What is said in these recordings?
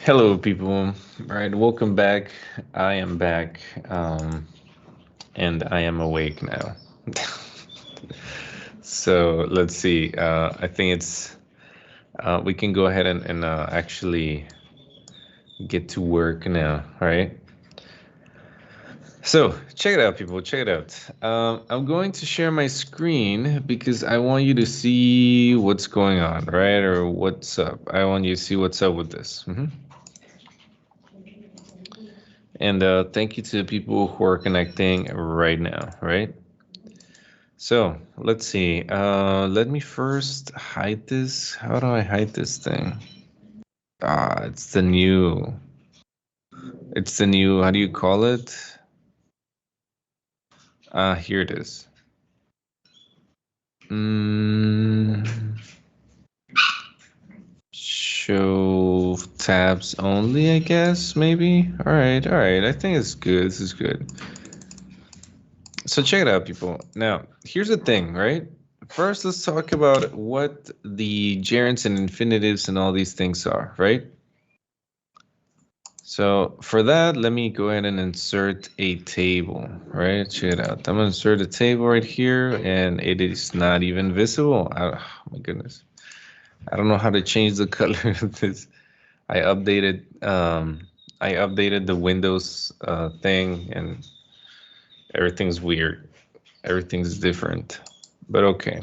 Hello, people. All right, welcome back. I am back, and I am awake now. So let's see. I think it's we can go ahead and actually get to work now. All right. So check it out, people. Check it out. I'm going to share my screen because I want you to see what's going on, right? Or what's up. I want you to see what's up with this. And thank you to the people who are connecting right now, right? So let's see. Let me first hide this. How do I hide this thing? It's the new. It's the new. How do you call it? Here it is. Mm, show tabs only, I guess. Maybe. All right. All right. I think it's good. This is good. So check it out, people. Now, here's the thing, right? First, let's talk about what the gerunds and infinitives and all these things are, right? So for that, let me go ahead and insert a table, right? Check it out. I'm gonna insert a table right here, and it is not even visible. Oh my goodness. I don't know how to change the color of this. I updated the Windows thing, and everything's weird. Everything's different. But okay.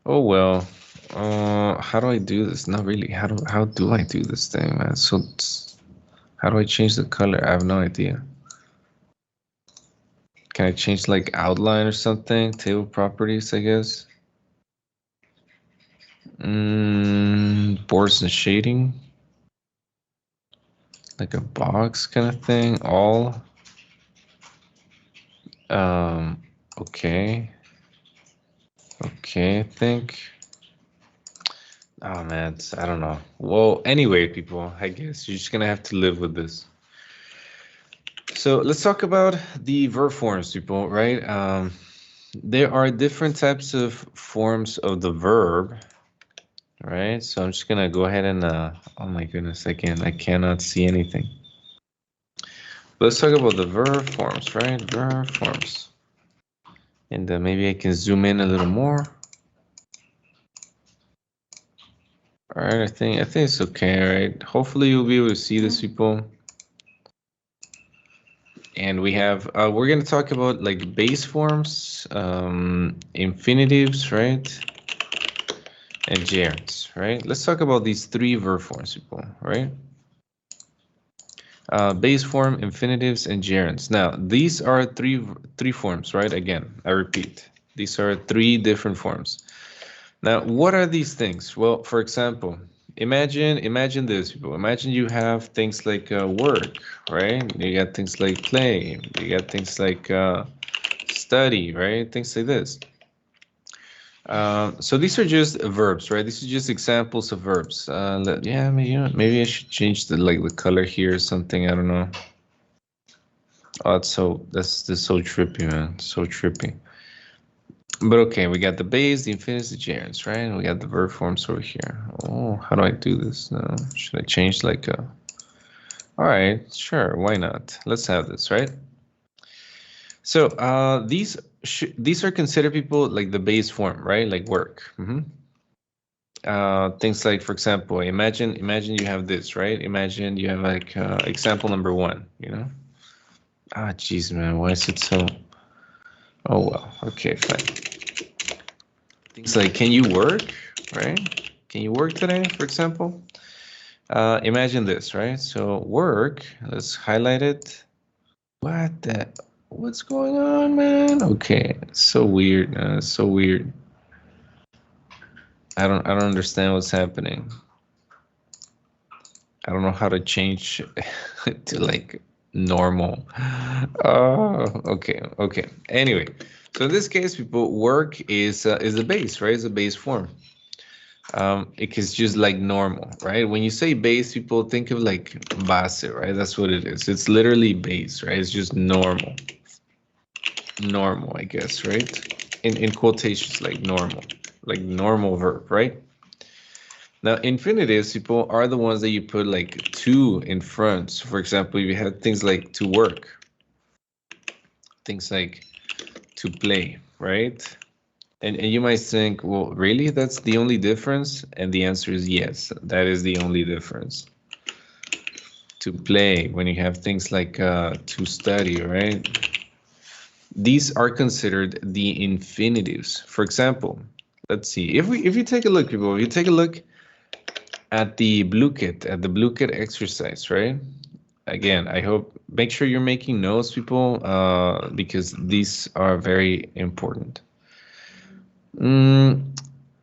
Oh well. How do I do this? Not really. How do I do this thing, man? So how do I change the color? I have no idea. Can I change like outline or something? Table properties, I guess. Borders and shading. Like a box kind of thing. All. Okay. Okay, I think. Oh man, I don't know. Well, anyway, people, I guess you're just gonna have to live with this. So let's talk about the verb forms, people, right? There are different types of forms of the verb, right? So I'm just gonna go ahead and, oh my goodness, again, I cannot see anything. Let's talk about the verb forms, right? Verb forms. And maybe I can zoom in a little more. All right, I think it's okay, right? Hopefully you'll be able to see this, people. And we have, we're gonna talk about like base forms, infinitives, right? And gerunds, right? Let's talk about these three verb forms, people, right? Base form, infinitives, and gerunds. Now, these are three forms, right? Again, I repeat, these are three different forms. Now, what are these things? Well, for example, imagine this, people. Imagine you have things like work, right? You got things like play. You got things like study, right? Things like this. So these are just verbs, right? These are just examples of verbs. Yeah, maybe I should change the color here or something. I don't know. Oh, that's so trippy, man. So trippy. But okay, we got the base, the infinitives, the gerunds, right? And we got the verb forms over here. Oh, how do I do this now? Should I change like a? All right, sure, why not? Let's have this, right? So these are considered, people, like the base form, right? Like work. Things like, for example, imagine you have this, right? Imagine you have like example number one, you know? Jeez, man, why is it so? Oh well, okay, fine. Things like, can you work, right? Can you work today, for example? Imagine this, right? So work, let's highlight it. What's going on, man? Okay, so weird, so weird. I don't understand what's happening. I don't know how to change to like normal. Oh, okay. Anyway, so in this case, people, work is the base, right? It's a base form. It's just like normal, right? When you say base, people think of like base, right? That's what it is. It's literally base, right? It's just normal. Normal, I guess, right? In quotations, like normal verb, right? Now, infinitives, people, are the ones that you put like to in front. So for example, if you have things like to work, things like to play, right? And you might think, well, really? That's the only difference? And the answer is yes, that is the only difference. To play, when you have things like to study, right? These are considered the infinitives. For example, let's see. If you take a look, people, if you take a look at the blue kit, exercise, right? Again, I hope, make sure you're making notes, people, because these are very important.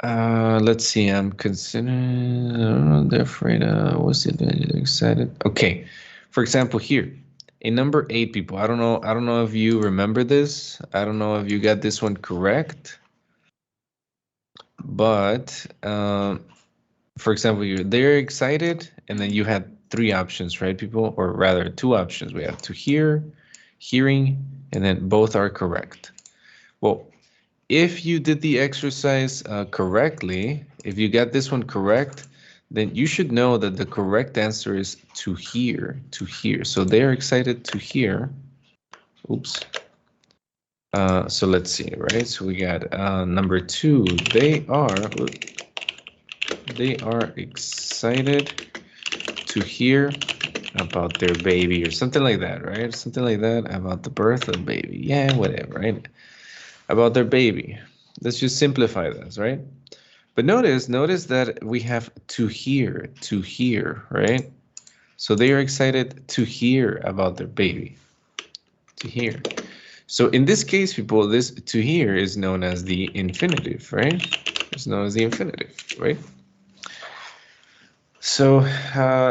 Let's see. I'm considering. They're afraid. What's it? Excited. Okay. For example, here in number 8, people. I don't know. I don't know if you remember this. I don't know if you got this one correct. But for example, they're excited, and then you had 3 options, right, people? Or rather, 2 options. We have to hear, hearing, and then both are correct. Well, if you did the exercise correctly, if you got this one correct, then you should know that the correct answer is to hear, to hear. So they're excited to hear. Oops. So let's see, right? So we got number 2. They are excited to hear about their baby or something like that, right? Something like that about the birth of the baby. Yeah, whatever, right? About their baby. Let's just simplify this, right? But notice that we have to hear, right? So they are excited to hear about their baby, to hear. So in this case, people, this to hear is known as the infinitive, right? It's known as the infinitive, right? So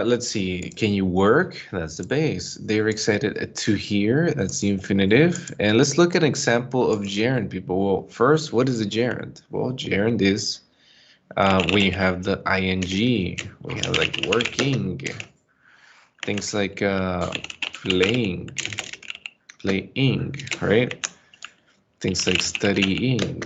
let's see. Can you work? That's the base. They're excited to hear. That's the infinitive. And let's look at an example of gerund, people. Well, first, what is a gerund? Well, gerund is when you have the ing, we have like working, things like playing, right? Things like studying.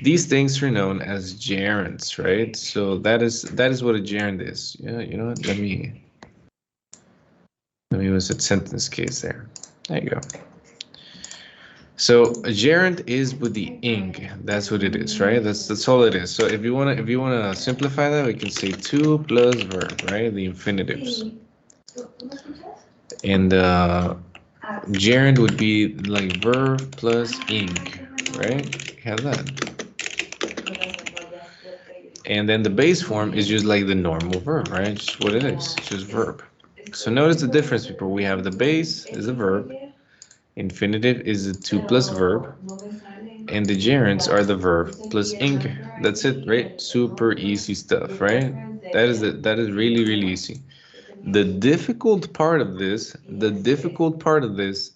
These things are known as gerunds, right? So that is what a gerund is. Yeah, you know what? Let me use a sentence case there. There you go. So a gerund is with the ing. That's what it is, right? That's all it is. So if you wanna simplify that, we can say to plus verb, right? The infinitives. And gerund would be like verb plus ing, right? Have that. And then the base form is just like the normal verb, right? Just what it is, it's just verb. So notice the difference, people. We have the base is a verb, infinitive is a to plus verb, and the gerunds are the verb plus ing. That's it, right? Super easy stuff, right? That is really, really easy. The difficult part of this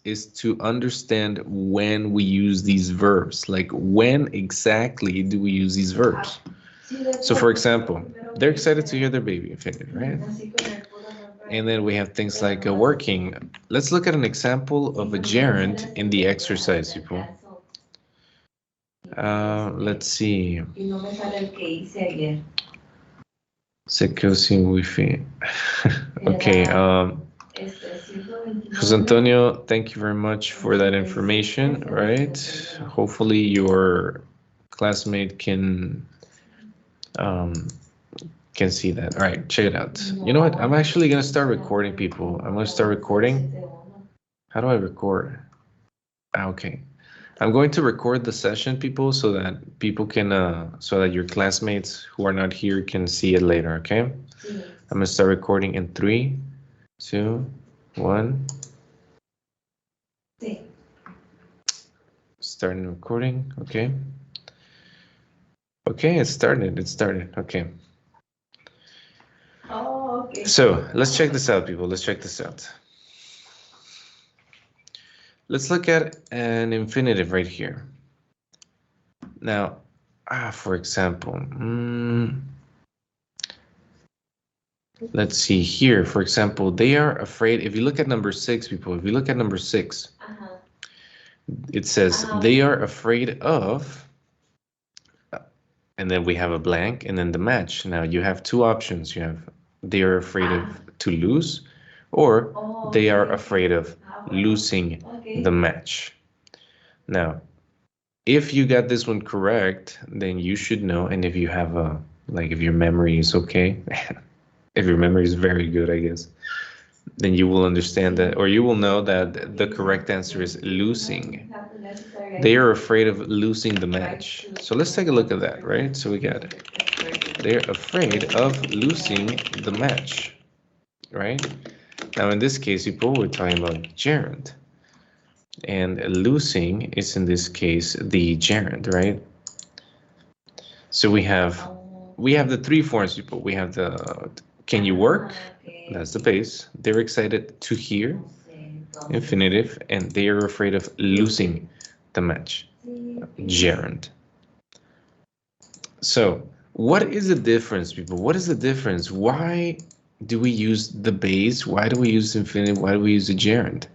is to understand when we use these verbs. Like, when exactly do we use these verbs? So for example, they're excited to hear their baby, infinitive, right? And then we have things like working. Let's look at an example of a gerund in the exercise, people. Let's see. Se quedó sin wifi. Okay. Jose Antonio, thank you very much for that information. Right. Hopefully your classmate can see that. All right, check it out. You know what? I'm actually gonna start recording, people. I'm gonna start recording. How do I record? Okay. I'm going to record the session, people, so that people can, so that your classmates who are not here can see it later, okay? I'm gonna start recording in 3, 2, 1. Starting recording, okay? Okay, it started, okay. Oh, okay. So let's check this out, people. Let's check this out. Let's look at an infinitive right here. Now, for example, let's see here. For example, they are afraid. If you look at number 6, people, if you look at number 6, it says they are afraid of, and then we have a blank, and then the match. Now you have two options. You have they are afraid of to lose, or they are afraid of losing the match. Now, if you got this one correct, then you should know, and if you have a, like if your memory is okay, if your memory is very good, I guess, then you will understand that, or you will know that the correct answer is losing. They are afraid of losing the match. So let's take a look at that, right? So we got it. They're afraid of losing the match, right? Now in this case, people, we're talking about gerund. And losing is in this case the gerund, right? So we have the three forms, people. We have the can you work? That's the base. They're excited to hear, infinitive, and they are afraid of losing the match, gerund. So what is the difference, people? What is the difference? Why do we use the base? Why do we use infinitive? Why do we use the gerund?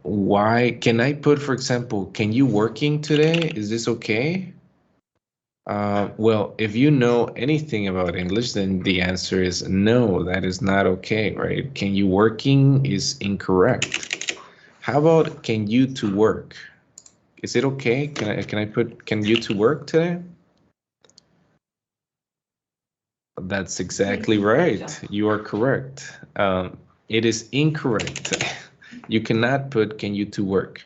Why can I put, for example, can you working today? Is this okay? Well, if you know anything about English, then the answer is no, that is not okay, right? Can you working is incorrect. How about can you to work? Is it okay? Can I put can you to work today? That's exactly right. You are correct. It is incorrect. You cannot put can you to work.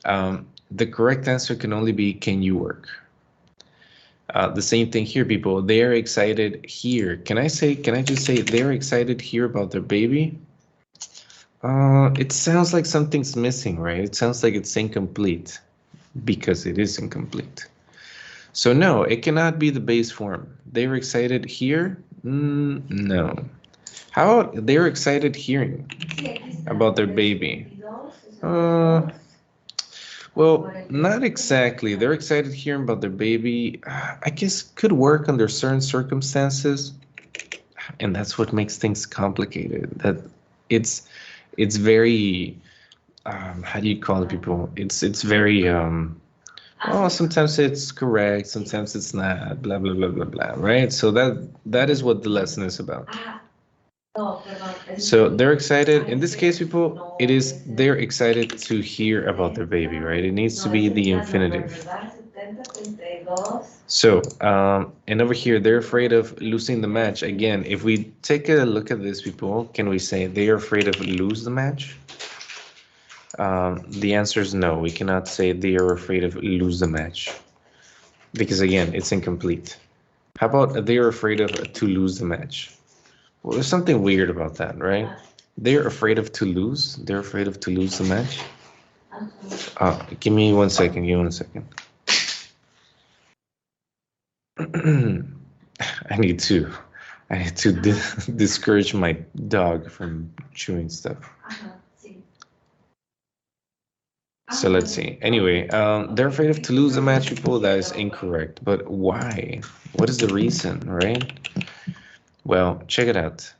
The correct answer can only be can you work. The same thing here, people. They're excited here. Can I just say they're excited here about their baby? It sounds like something's missing, right? It sounds like it's incomplete because it is incomplete. So no, it cannot be the base form. They're excited here? No. How about they're excited hearing about their baby? Well, not exactly. They're excited hearing about their baby. I guess could work under certain circumstances, and that's what makes things complicated. That it's very how do you call it, people? It's very well, sometimes it's correct, sometimes it's not. Blah blah blah blah blah. Right. So that is what the lesson is about. So they're excited. In this case, people, it is they're excited to hear about their baby, right? It needs to be the infinitive. So, and over here, they're afraid of losing the match. Again, if we take a look at this, people, can we say they are afraid of lose the match? The answer is no. We cannot say they are afraid of lose the match because again, it's incomplete. How about they are afraid of to lose the match? Well, there's something weird about that, right? They're afraid of to lose. They're afraid of to lose the match. Give me 1 second. Give me 1 second. I need to discourage my dog from chewing stuff. So let's see. Anyway, they're afraid of to lose the match, people. That is incorrect. But why? What is the reason, right? Well, check it out.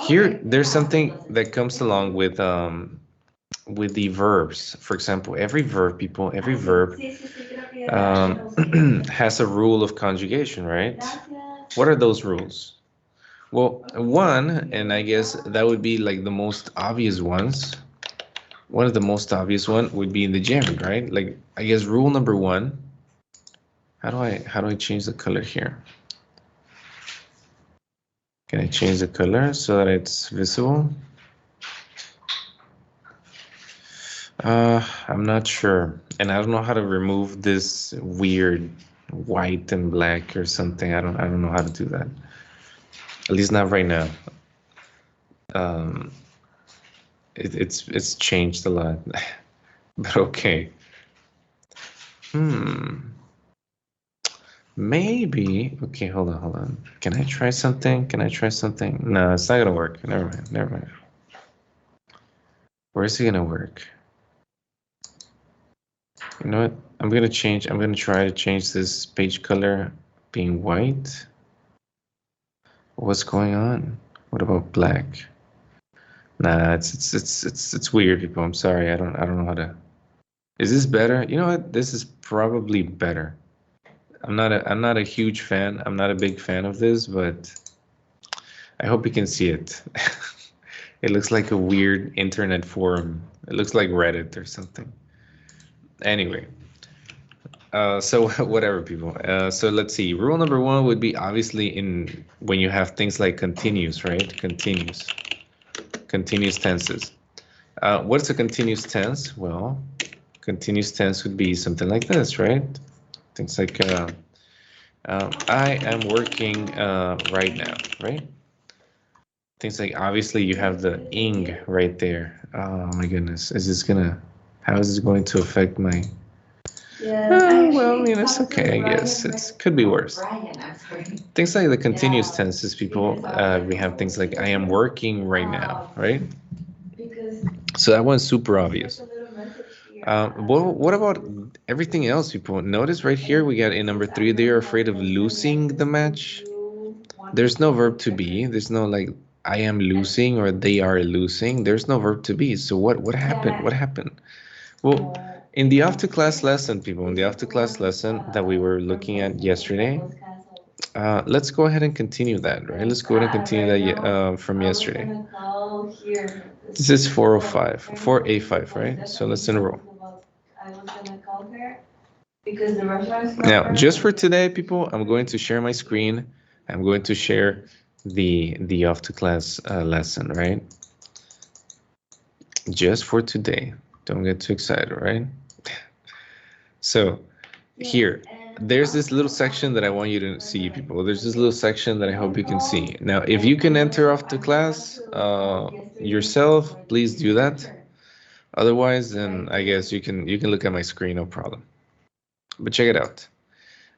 Here, there's something that comes along with the verbs. For example, every verb, people, every verb has a rule of conjugation, right? What are those rules? Well, one, and I guess that would be like the most obvious ones. One of the most obvious one would be in the gerund, right? Like I guess rule number one. How do I change the color here? Can I change the color so that it's visible? I'm not sure, and I don't know how to remove this weird white and black or something. I don't know how to do that. At least not right now. It's changed a lot, but okay. Maybe. Okay, hold on. Can I try something? No, it's not gonna work. Never mind. Where is it gonna work? You know what? I'm gonna try to change this page color being white. What's going on? What about black? Nah, it's weird, people. I'm sorry. I don't know how to. Is this better? You know what? This is probably better. I'm not a huge fan. I'm not a big fan of this, but I hope you can see it. It looks like a weird internet forum. It looks like Reddit or something. Anyway, so whatever, people. So let's see. Rule number one would be obviously in when you have things like continuous, right? Continuous tenses. What's a continuous tense? Well, continuous tense would be something like this, right? Things like I am working right now, right? Things like obviously you have the ing right there. Oh my goodness, how is this going to affect my? Well, I mean, it's okay, I guess. It could be worse. Things like the continuous tenses, people, we have things like I am working right now, right? So that one's super obvious. What about everything else, people? Notice right here, we got in number 3, they are afraid of losing the match. There's no verb to be. There's no like I am losing or they are losing. There's no verb to be. So what happened? What happened? Well, in the after class lesson, people, in the after class lesson that we were looking at yesterday, let's go ahead and continue that, right? Let's go ahead and continue that from yesterday. This is 405, 4A5, right? So let's enroll. Now, just for today, people, I'm going to share my screen. I'm going to share the after class lesson, right? Just for today. Don't get too excited, right? So here, there's this little section that I want you to see, people. There's this little section that I hope you can see. Now, if you can enter off the class yourself, please do that. Otherwise, then I guess you can look at my screen, no problem. But check it out.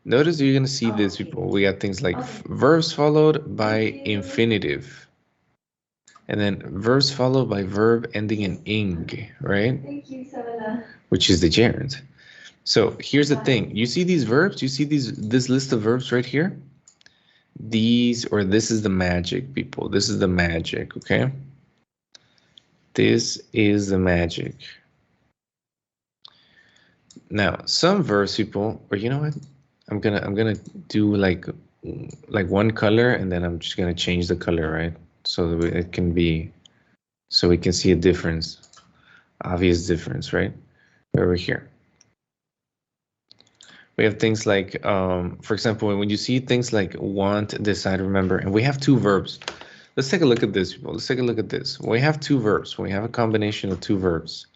Notice you're gonna see this, people. We got things like verbs followed by infinitive. And then verbs followed by verb ending in ing, right? Thank you, Savannah. Which is the gerund. So here's the thing. You see these verbs? You see this list of verbs right here? This is the magic, people. This is the magic, okay? This is the magic. Now, some verbs, people, or you know what? I'm gonna do like one color, and then I'm just gonna change the color, right? So that it can be, so we can see a difference, obvious difference, right? Over here. We have things like, for example, when you see things like want, decide, remember, and we have two verbs. Let's take a look at this, people. Let's take a look at this. We have two verbs. We have a combination of two verbs.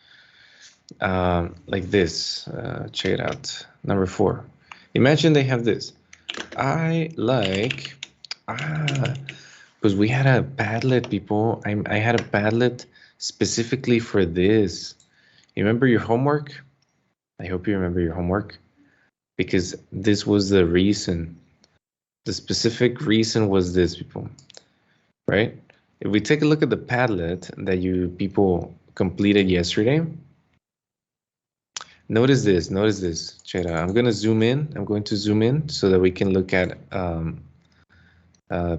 Like this. Check it out. Number 4. Imagine they have this. I like, because we had a Padlet, people. I had a Padlet specifically for this. You remember your homework? I hope you remember your homework, because this was the reason. The specific reason was this, people, right? If we take a look at the Padlet that you people completed yesterday, notice this. Check it out. I'm going to zoom in so that we can look at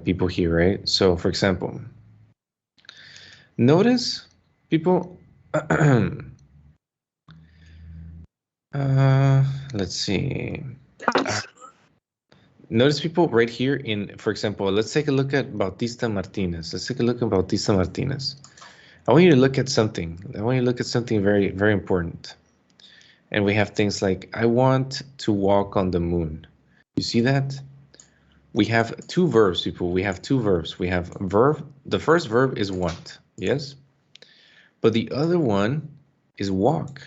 people here, right? So for example, notice people, let's see. Notice people right here in, for example, let's take a look at Bautista Martinez. Let's take a look at Bautista Martinez. I want you to look at something. I want you to look at something very, very important. And we have things like, I want to walk on the moon. You see that? We have two verbs, people. We have two verbs. We have verb. The first verb is want, yes? But the other one is walk.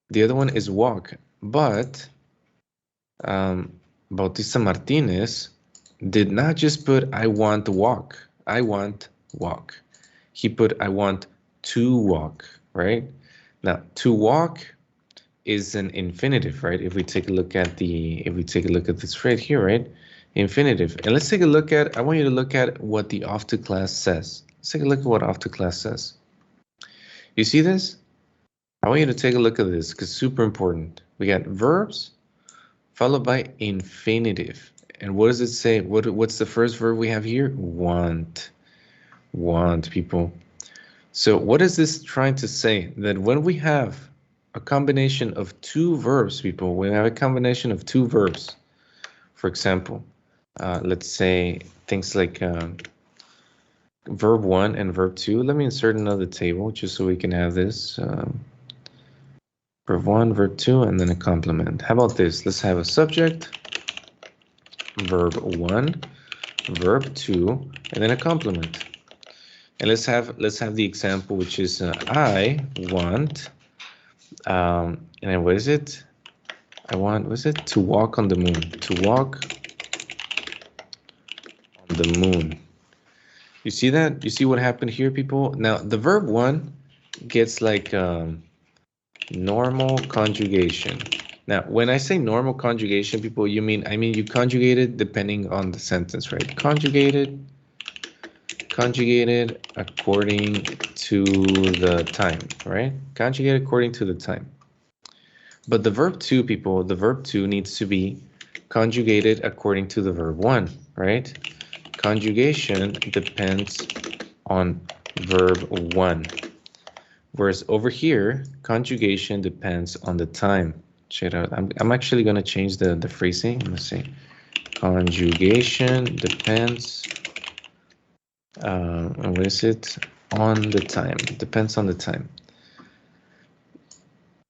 The other one is walk. But Bautista Martinez did not just put I want to walk. I want walk. He put I want to walk, right? Now, to walk is an infinitive, right? If we take a look at this right here, right? Infinitive. And let's take a look at, I want you to look at what the after class says. Let's take a look at what after class says. You see this? I want you to take a look at this because it's super important. We got verbs followed by infinitive. And what does it say? What's the first verb we have here? Want. Want, people. So what is this trying to say? That when we have a combination of two verbs, people, we have a combination of two verbs. For example, let's say things like verb 1 and verb 2. Let me insert another table just so we can have this. Verb 1, verb 2, and then a complement. How about this? Let's have a subject, verb 1, verb 2, and then a complement. And let's have the example, which is I want, and then what is it? I want, what is it? To walk on the moon. To walk on the moon. You see that? You see what happened here, people? Now, the verb 1 gets like normal conjugation. Now, when I say normal conjugation, people, I mean you conjugate it depending on the sentence, right? Conjugated according to the time, right? Conjugated according to the time. But the verb 2, people, the verb 2 needs to be conjugated according to the verb 1, right? Conjugation depends on verb 1. Whereas over here, conjugation depends on the time. Check it out. I'm actually going to change the phrasing. I'm going to say conjugation depends, what is it? On the time. Depends on the time.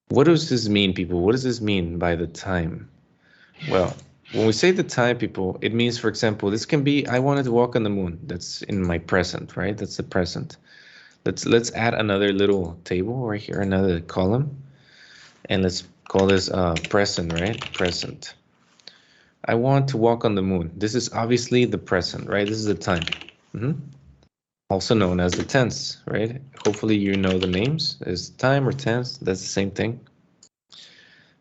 What does this mean, people? What does this mean by the time? Well, when we say the time, people, it means, for example, this can be, I wanted to walk on the moon. That's in my present, right? That's the present. Let's add another little table right here, another column, and let's call this present, right? Present. I want to walk on the moon. This is obviously the present, right? This is the time. Also known as the tense, right? Hopefully you know the names. Is time or tense? That's the same thing.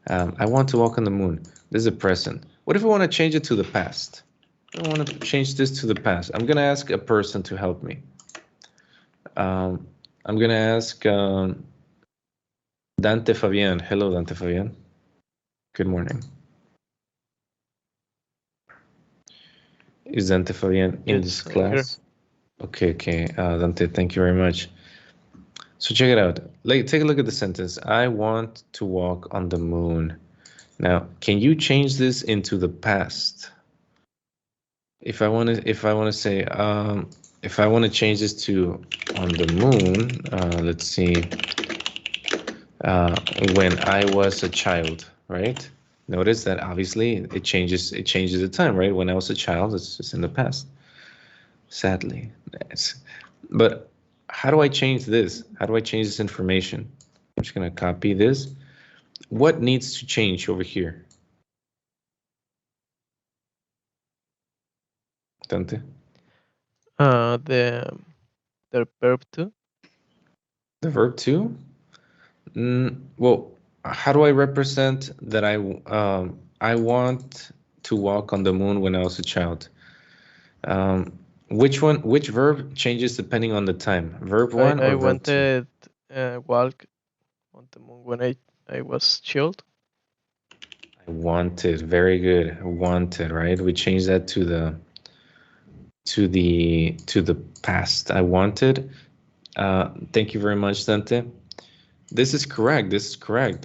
I want to walk on the moon. This is a present. What if I want to change it to the past? I want to change this to the past. I'm going to ask a person to help me. I'm going to ask Dante Fabian. Hello, Dante Fabian. Good morning. Is Dante Fabian in this class? Okay, Dante, thank you very much. So check it out. Take a look at the sentence. I want to walk on the moon. Now, can you change this into the past? If I want to say, if I want to change this to on the moon, let's see, when I was a child, right? Notice that obviously it changes the time, right? When I was a child, it's just in the past. Sadly, but how do I change this? How do I change this information? I'm just gonna copy this. What needs to change over here? Dante? The verb to. The verb to? Well, how do I represent that I want to walk on the moon when I was a child? Which verb changes depending on the time? Verb 1 or I verb 2? wanted walk on the moon when I was child. I wanted, very good. Wanted, right? We changed that to the past. I wanted. Thank you very much, Dante. This is correct,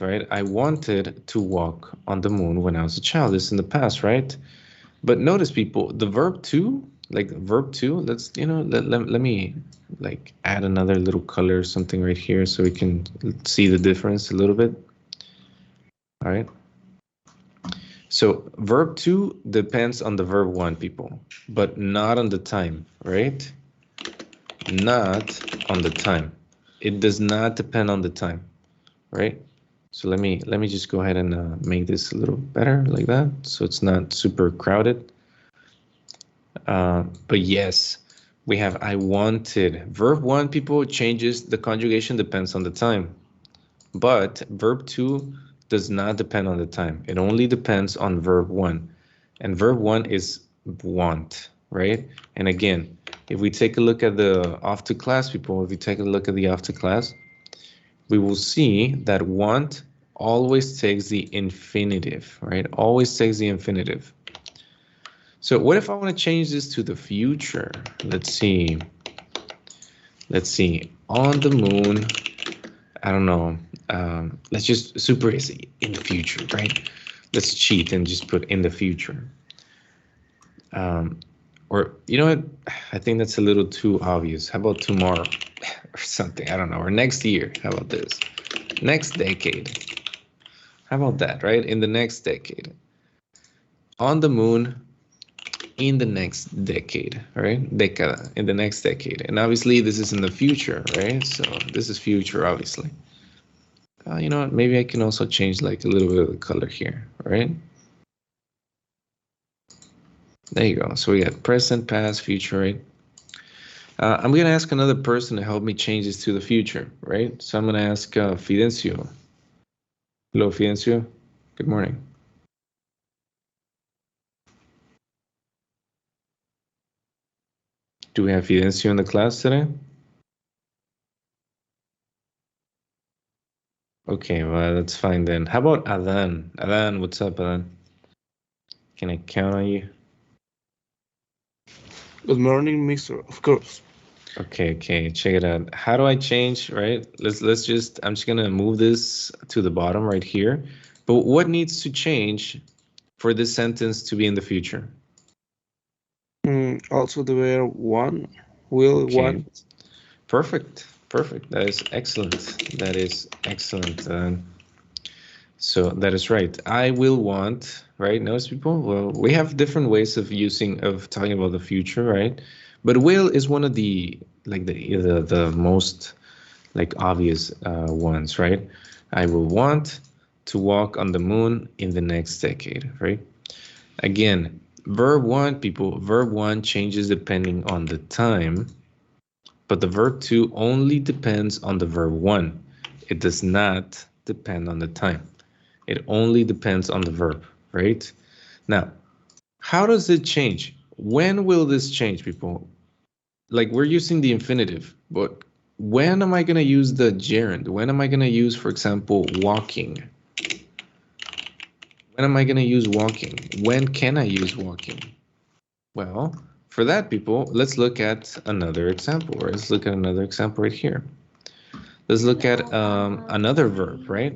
right? I wanted to walk on the moon when I was a child. This is in the past, right? But notice, people, the verb to, like verb to, let's, let me like add another little color or something right here so we can see the difference a little bit. All right. So verb to depends on the verb 1, people, but not on the time, right? Not on the time. It does not depend on the time, right? So let me just go ahead and make this a little better like that, so it's not super crowded. But yes, we have I wanted. Verb 1, people, changes, the conjugation depends on the time. But verb 2 does not depend on the time. It only depends on verb 1. And verb 1 is want, right? And again, if we take a look at the off to class, people, if we take a look at the off to class, we will see that want always takes the infinitive, right? Always takes the infinitive. So what if I want to change this to the future? Let's see. On the moon, I don't know. Let's just super easy, in the future, right? Let's cheat and just put in the future. Or you know what? I think that's a little too obvious. How about tomorrow or something? I don't know. Or next year. How about this? Next decade. How about that, right? In the next decade. On the moon in the next decade, right? Década, in the next decade. And obviously this is in the future, right? So this is future, obviously. You know what? Maybe I can also change like a little bit of the color here, right? There you go. So we got present, past, future, right? I'm going to ask another person to help me change this to the future, right? So I'm going to ask Fidencio. Hello, Fidencio. Good morning. Do we have Fidencio in the class today? Okay, well, that's fine then. How about Adan? Adan, what's up, Adan? Can I count on you? Good morning, mister. Of course. Okay, check it out. How do I change, right? Let's just, I'm just gonna move this to the bottom right here. But what needs to change for this sentence to be in the future? Also, the verb one will Okay, want. perfect. That is excellent. That is excellent. So that is right. I will want, right? Notice people? Well, we have different ways of talking about the future, right? But will is one of the, like the most like obvious ones, right? I will want to walk on the moon in the next decade, right? Again, verb one, people, verb one changes depending on the time, but the verb two only depends on the verb one. It does not depend on the time. It only depends on the verb, right? Now, how does it change? When will this change, people? Like we're using the infinitive, but when am I going to use the gerund? When am I going to use, for example, walking? When am I going to use walking? When can I use walking? Well, for that, people, let's look at another example. Let's look at another example right here. Let's look at another verb, right?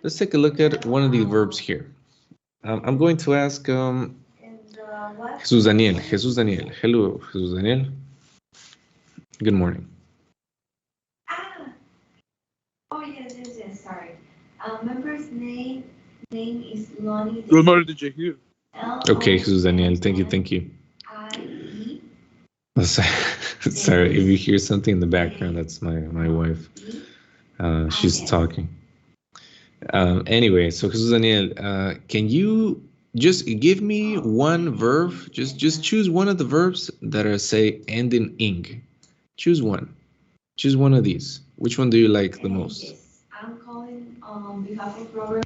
Let's take a look at one of these verbs here. I'm going to ask Jesus Daniel. Jesus Daniel. Hello, Jesus Daniel. Good morning. Oh, yes, sorry. Member's name is Lonnie. Good morning, teacher here. Okay, Jesus Daniel. Thank you. Sorry, if you hear something in the background, that's my wife. She's talking. Anyway, so Jesus Daniel, can you just give me one verb? Just choose one of the verbs that are say end in ing. Choose one. Choose one of these. Which one do you like the most? I'm calling on behalf of Robert.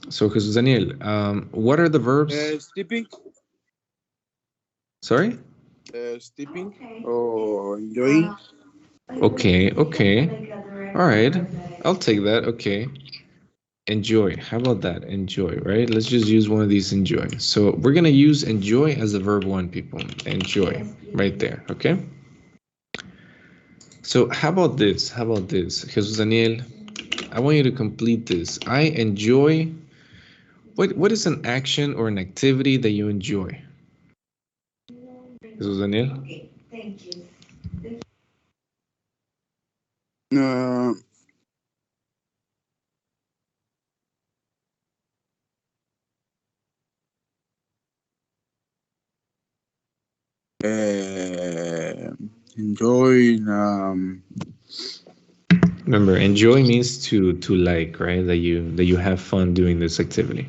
So, Jesus Daniel, what are the verbs? Sleeping. Sorry? Sleeping or enjoying. Okay. All right. I'll take that. Okay. Enjoy. How about that? Enjoy, right? Let's just use one of these enjoy. So we're going to use enjoy as the verb one, people. Enjoy. Right there. Okay. So how about this? Jesus Daniel, I want you to complete this. I enjoy. What is an action or an activity that you enjoy? Jesus Daniel? Okay, thank you. Uh, enjoying. Remember, enjoy means to like, right? That you have fun doing this activity.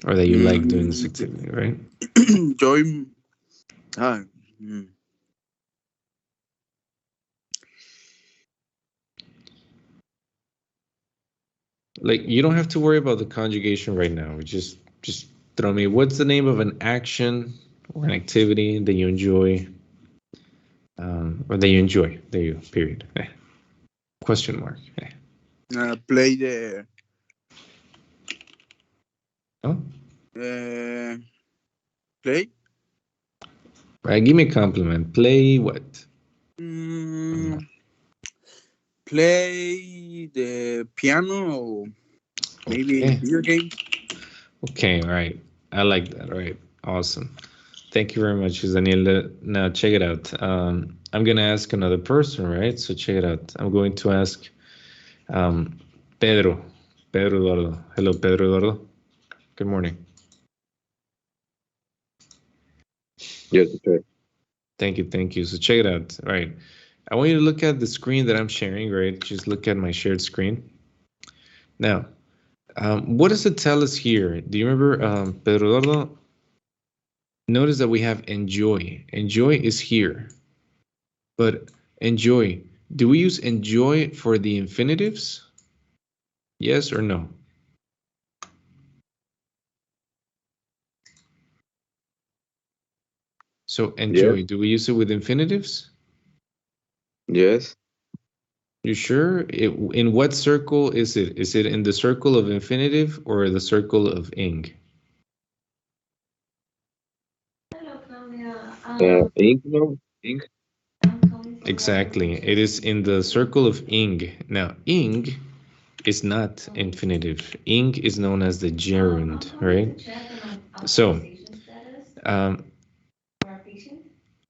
Or that you like doing this activity, right? Enjoy. Ah, Like you don't have to worry about the conjugation right now. Just throw me what's the name of an action or an activity that you enjoy, or that you enjoy. There you go, period. Question mark. play the. Oh, Play. right. Give me a compliment. Play what? Mm, play the piano or maybe Okay. video games. Okay, all right. I like that. All right. Awesome. Thank you very much, Daniel. Now check it out. I'm gonna ask another person, right? So check it out. I'm going to ask um, Pedro. Pedro Eduardo. Hello, Pedro Eduardo. Good morning. Yes, sir. Thank you, thank you. So check it out. All right. I want you to look at the screen that I'm sharing, right? Just look at my shared screen. Now, what does it tell us here? Do you remember, Pedro Eduardo? Notice that we have enjoy. Enjoy is here. But enjoy, do we use enjoy for the infinitives? Yes or no? So enjoy, Yes. do we use it with infinitives? Yes. You sure? In what circle is it? Is it in the circle of infinitive or the circle of ing? Hello, Claudia. Ink, no? Ink. I'm calling from Exactly. It is in the circle of ing. Now, ing is not infinitive. Ing is known as the gerund, right? So, um,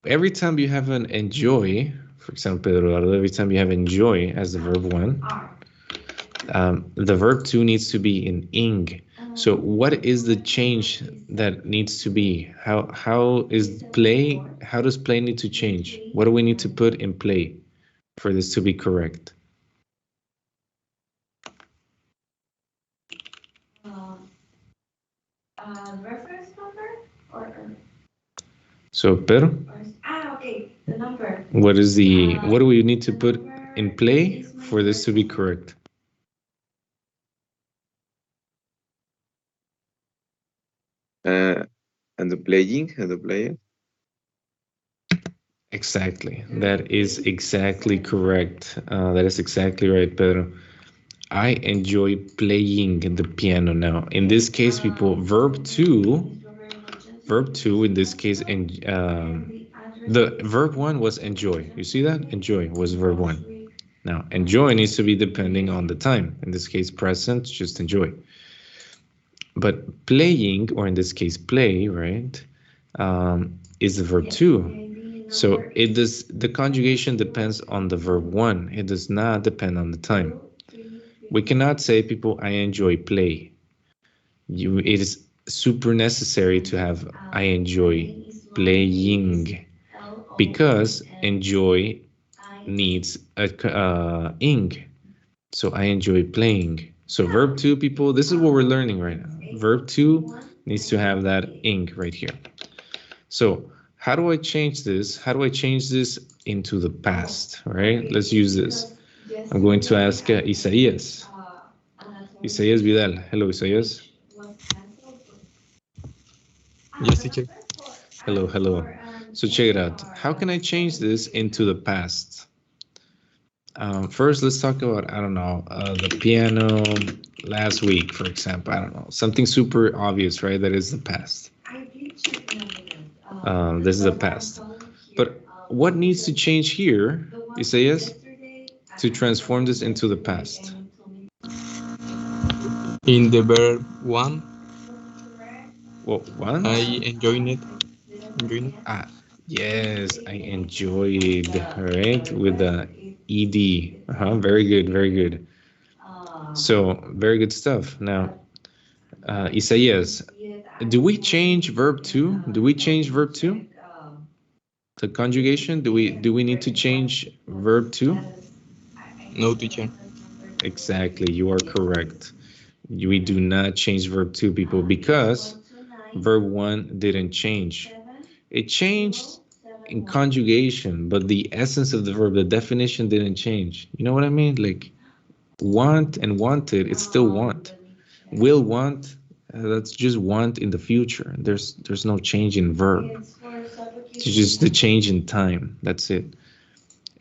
every time you have an enjoy, for example, Pedro Eduardo, every time you have enjoy as the verb one, the verb two needs to be in ing. So what is the change that needs to be? How is play? How does play need to change? What do we need to put in play for this to be correct? Reference number or So Pedro, okay, the number. what do we need to put in play for this to be correct? And the playing, and the player. Exactly. That is exactly correct. That is exactly right, Pedro. I enjoy playing the piano now. In this case, people, verb two in this case, and the verb one was enjoy. You see that? Enjoy was verb one. Now, enjoy needs to be depending on the time. In this case, present, just enjoy. But playing, or in this case, play, right, is the verb two. So it does, the conjugation depends on the verb one. It does not depend on the time. We cannot say, people, I enjoy play. It is super necessary to have I enjoy playing, because enjoy needs a ing. So I enjoy playing. So verb two, people, this is what we're learning right now. Verb two needs to have that ing right here. So how do I change this? How do I change this into the past? All right, let's use this. I'm going to ask Isaías. Isaías Vidal. Hello, Isaías. Yes, teacher. Hello, hello. So check it out. How can I change this into the past? First, let's talk about, I don't know, the piano last week, for example. I don't know, something super obvious, right? That is the past. This is the past. But what needs to change here, Isaias, to transform this into the past? In the verb one, Well, one? I enjoyed it. Enjoyed it. Ah, yes, I enjoyed, right? With the ed. Very good, very good. So, very good stuff. Now, Isaías, do we change verb two? Do we change verb two? The conjugation, do we need to change verb two? No, teacher. Exactly, you are correct. We do not change verb two, people, because verb one didn't change. It changed in conjugation, but the essence of the verb, the definition didn't change. You know what I mean? Like want and wanted, it's still want. Will want, that's just want in the future. There's no change in verb. It's just the change in time. That's it.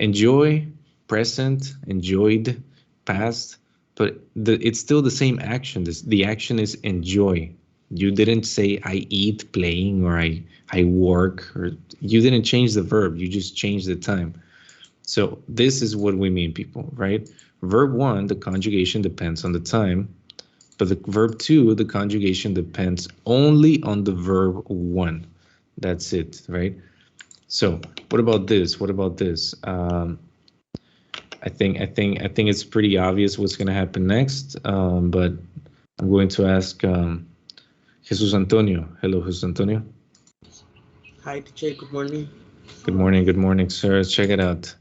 Enjoy, present, enjoyed, past, but it's still the same action. The action is enjoy. You didn't say I eat playing, or I work, or you didn't change the verb. You just changed the time. So this is what we mean, people, right? Verb 1, the conjugation depends on the time, but the verb 2, the conjugation depends only on the verb 1. That's it, right? So what about this? What about this? I think it's pretty obvious what's going to happen next, but I'm going to ask Jesus Antonio. Hello, Jesus Antonio. Hi, teacher. Good morning. Good morning, sir. Check it out.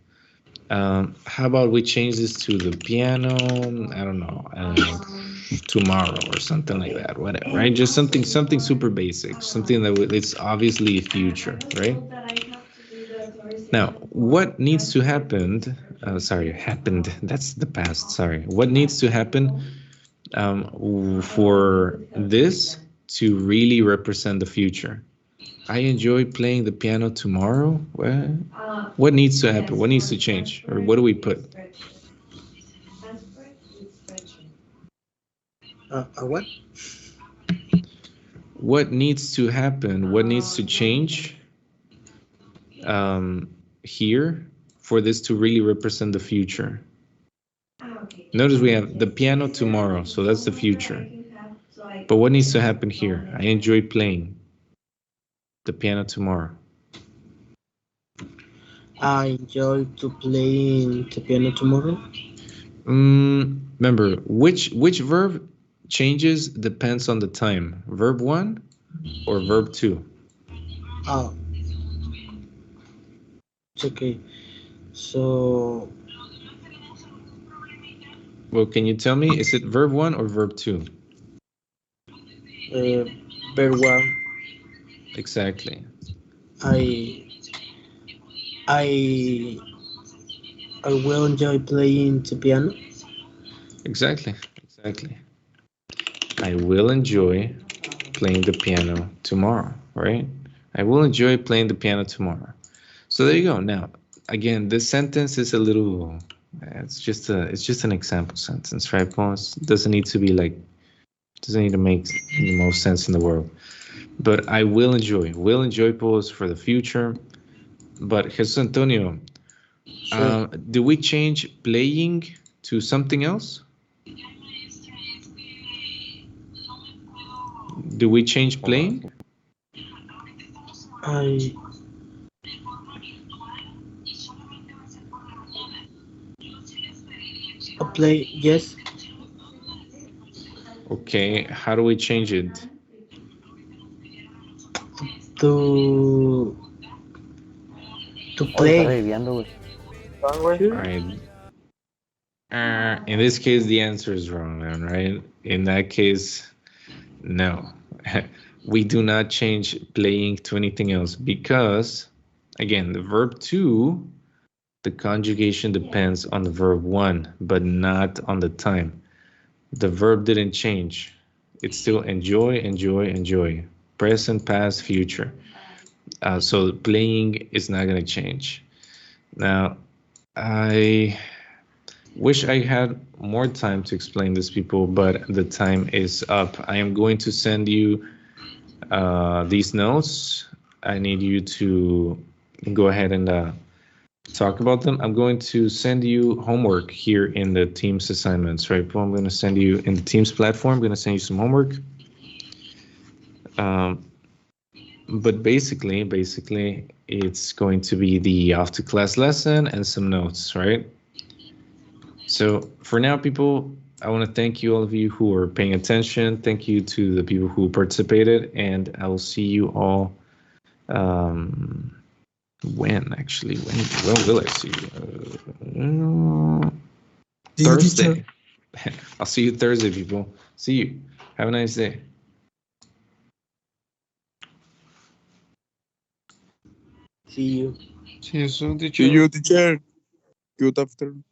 How about we change this to the piano? I don't know, tomorrow or something like that. Whatever, right? Just something super basic, something that it's obviously future, right? Now, what needs to happen? Sorry, happened. That's the past. Sorry. What needs to happen for this to really represent the future? I enjoy playing the piano tomorrow. What needs to happen? What needs to change? Or what do we put? What? What needs to happen? What needs to change here for this to really represent the future? Notice we have the piano tomorrow, so that's the future. But what needs to happen here? I enjoy playing the piano tomorrow. I enjoy to play the piano tomorrow. Remember, which verb changes depends on the time. Verb 1 or verb 2? Oh, it's okay. So, Well, can you tell me, is it verb 1 or verb 2? very well. Exactly. I will enjoy playing the piano. Exactly. I will enjoy playing the piano tomorrow, right? I will enjoy playing the piano tomorrow. So there you go. Now, again, this sentence is a little, it's just an example sentence, right? It doesn't need to be like, doesn't need to make the most sense in the world. But I will enjoy pause for the future. But Jesus Antonio, Sure. do we change playing to something else? Do we change playing? I play, yes. Okay, how do we change it? To Hoy play. está reviviendo, güey. All Sure. right. In this case, the answer is wrong, man, right? In that case, no. We do not change playing to anything else because, again, the verb 2, the conjugation depends on the verb 1, but not on the time. The verb didn't change. It's still enjoy. Present, past, future. So playing is not going to change. Now, I wish I had more time to explain this, people, but the time is up. I am going to send you these notes. I need you to go ahead and talk about them. I'm going to send you homework here in the Teams assignments, right? I'm going to send you in the Teams platform. I'm going to send you some homework. But basically, it's going to be the off to class lesson and some notes, right? So for now, people, I want to thank you, all of you who are paying attention. Thank you to the people who participated, and I will see you all. When will I see you? Thursday. I'll see you Thursday, people. See you. Have a nice day. See you. See you soon, teacher. See you, teacher. Good afternoon.